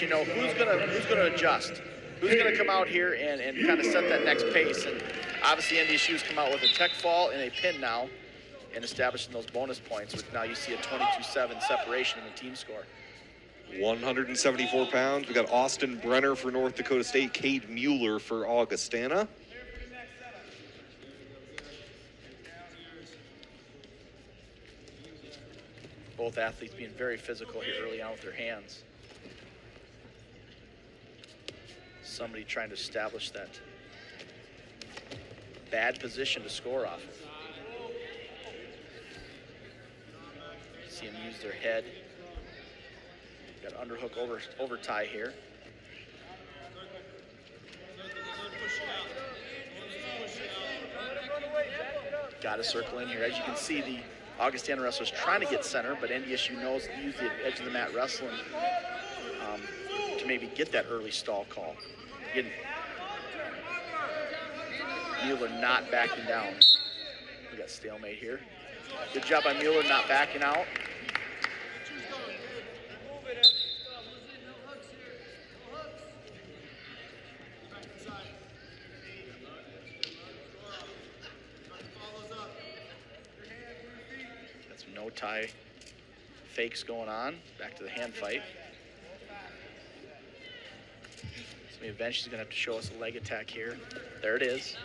you know who's gonna adjust, who's gonna come out here and kind of set that next pace. And obviously NDSU's come out with a tech fall and a pin now, and establishing those bonus points. With now you see a 22-7 separation in the team score. 174 pounds. We got Austin Brenner for North Dakota State, Cade Mueller for Augustana. Both athletes being very physical here early on with their hands. Somebody trying to establish that bad position to score off of. See them use their head. Got underhook over tie here. Got to circle in here. As you can see, the Augustana wrestlers trying to get center, but NDSU knows to use the edge of the mat wrestling to maybe get that early stall call. Again, Mueller not backing down. We got stalemate here. Good job by Mueller not backing out. Got some no tie fakes going on. Back to the hand fight. So eventually she's gonna have to show us a leg attack here. There it is.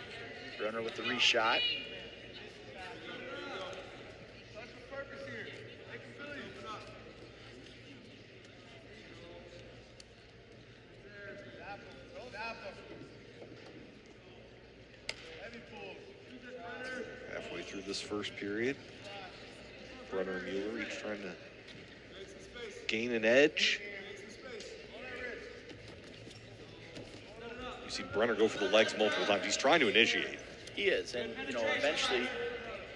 Brenner with the reshot. Halfway through this first period, Brenner and Mueller each trying to gain an edge. You see Brenner go for the legs multiple times. He's trying to initiate. He is, and you know, eventually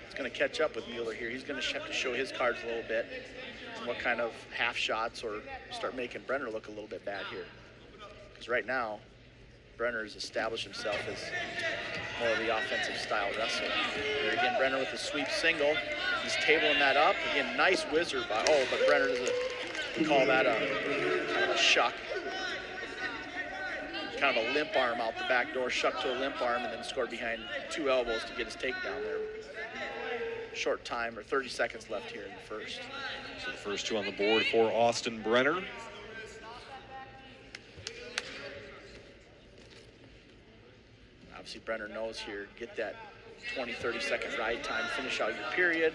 it's going to catch up with Mueller here. He's going to have to show his cards a little bit, and what kind of half shots or start making Brenner look a little bit bad here. Because right now, Brenner has established himself as more of the offensive style wrestler. Here again, Brenner with the sweep single. He's tabling that up. Again, nice wizard by, but Brenner doesn't call that a kind of a shuck. Kind of a limp arm out the back door, shuck to a limp arm, and then scored behind two elbows to get his takedown there. Short time, or 30 seconds left here in the first. So the first two on the board for Austin Brenner. Obviously, Brenner knows here, get that 20, 30-second ride time, finish out your period.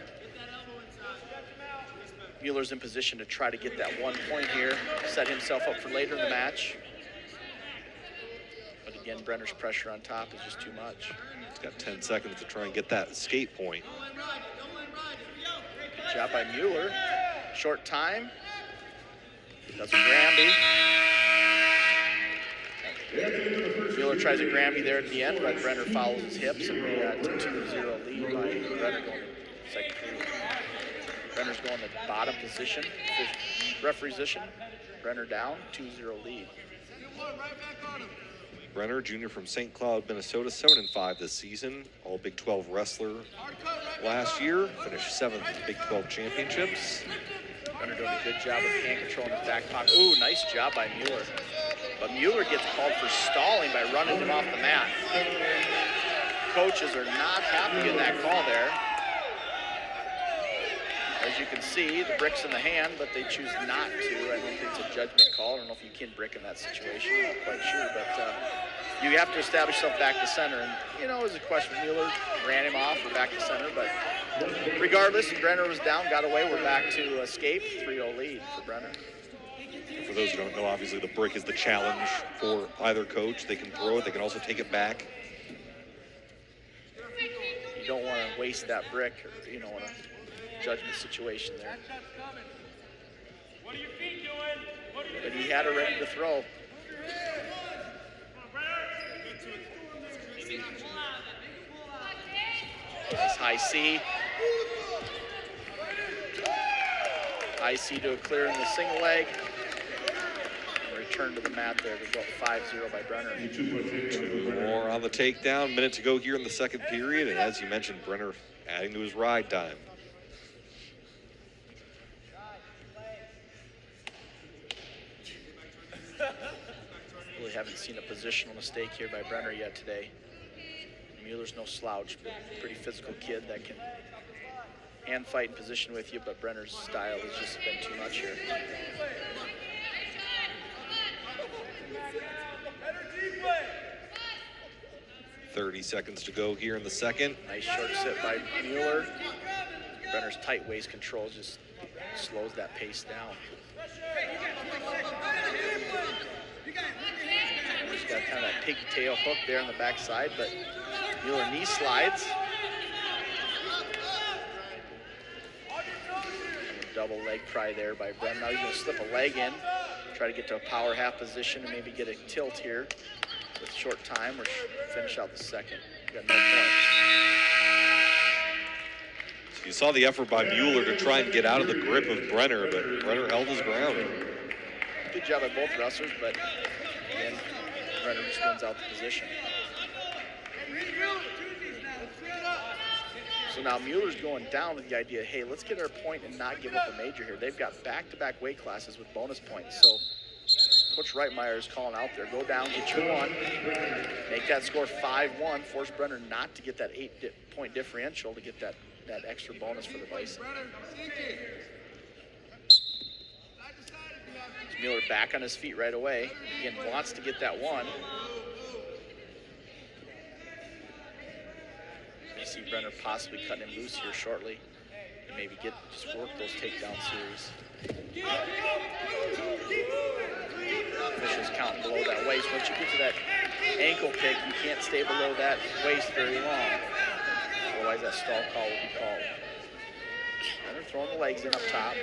Mueller's in position to try to get that 1 point here, set himself up for later in the match. But again, Brenner's pressure on top is just too much. He's got 10 seconds to try and get that escape point. Good job by Mueller. Short time. Does a Granby. Mueller tries a Granby there at the end, but Brenner follows his hips, and we got a 2-0 lead by Brenner going to second period. Brenner's going to bottom position, referee's position. Brenner down, 2-0 lead. Brenner, junior from St. Cloud, Minnesota, 7-5 this season. All Big 12 wrestler last year. Finished 7th at the Big 12 championships. Brenner doing a good job with hand control in his back pocket. Ooh, nice job by Mueller. But Mueller gets called for stalling by running him off the mat. Coaches are not happy in that call there. As you can see, the brick's in the hand, but they choose not to. I don't think it's a judgment call. I don't know if you can brick in that situation. I'm not quite sure, but you have to establish yourself back to center. And, you know, it was a question. Mueller ran him off or back to center, but regardless, Brenner was down, got away. We're back to escape, 3-0 lead for Brenner. For those who don't know, obviously the brick is the challenge for either coach. They can throw it, they can also take it back. You don't want to waste that brick, or, you know, in a judgment situation there. But he had it ready to throw. Nice high C. High C to a clear in the single leg. Return to the mat there to go 5-0 by Brenner. 2 more on the takedown. Minute to go here in the second period. And as you mentioned, Brenner adding to his ride time. Really haven't seen a positional mistake here by Brenner yet today. Mueller's no slouch, but pretty physical kid that can hand fight in position with you, but Brenner's style has just been too much here. .30 seconds to go here in the second. Nice short sit by Mueller. Brenner's tight waist control just slows that pace down. He's got kind of that pigtail hook there on the backside, but Mueller knee slides. Double leg pry there by Brenner. Now he's going to slip a leg in, try to get to a power half position and maybe get a tilt here with short time or finish out the second. Got no points. You saw the effort by Mueller to try and get out of the grip of Brenner, but Brenner held his ground. Good job by both wrestlers, but again, Brenner just wins out the position. So now Mueller's going down with the idea, hey, let's get our point and not give up a major here. They've got back-to-back weight classes with bonus points. So Coach Reitmeyer is calling out there, go down, get your one, make that score 5-1, force Brenner not to get that 8-point differential to get that extra bonus for the Bison. Mueller back on his feet right away. Again, wants to get that one. You see Brenner possibly cutting him loose here shortly and maybe just work those takedown series. Officials counting below that waist. Once you get to that ankle pick, you can't stay below that waist very long. Otherwise, that stall call will be called. Brenner throwing the legs in up top.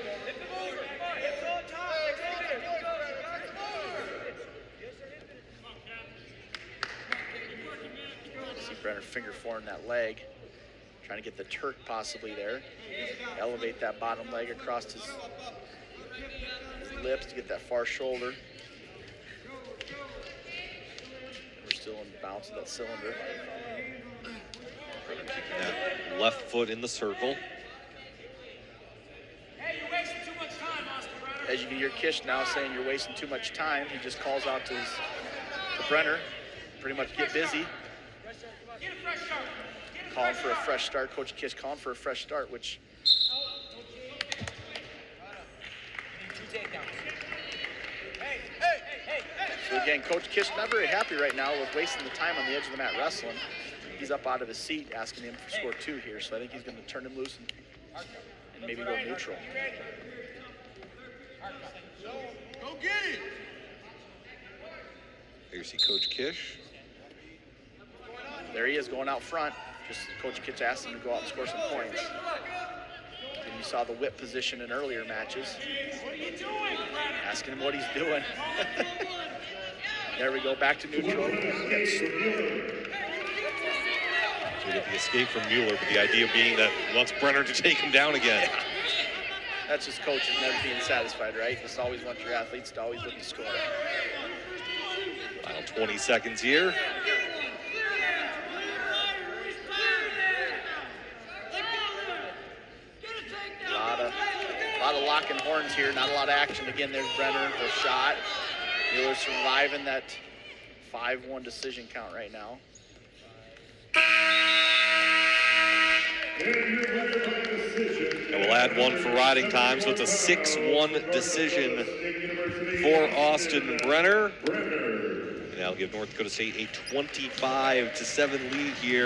See Brenner finger four in that leg. Trying to get the Turk possibly there. Elevate that bottom leg across his lips to get that far shoulder. We're still in bounce of that cylinder. Brenner keeping that left foot in the circle. As you can hear Kish now saying you're wasting too much time, he just calls out to Brenner, pretty much get busy. Calling for a fresh start. Coach Kish calling for a fresh start, which so again, Coach Kish not very happy right now with wasting the time on the edge of the mat wrestling. He's up out of his seat asking him for score 2 here, so I think he's going to turn him loose and maybe go neutral. Go get it! Here you see Coach Kish. There he is going out front. Just Coach Kish asked him to go out and score some points. And you saw the whip position in earlier matches. Asking him what he's doing. There we go, back to neutral. So we get the escape from Mueller, but the idea being that he wants Brenner to take him down again. Yeah. That's just coaches never being satisfied, right? Just always want your athletes to always look to score. Final 20 seconds here. A lot of locking horns here, not a lot of action. Again, there's Brenner, the shot. Mueller surviving that 5-1 decision count right now. And we'll add one for riding time, so it's a 6-1 decision for Austin Brenner. And that'll give North Dakota State a 25-7 lead here.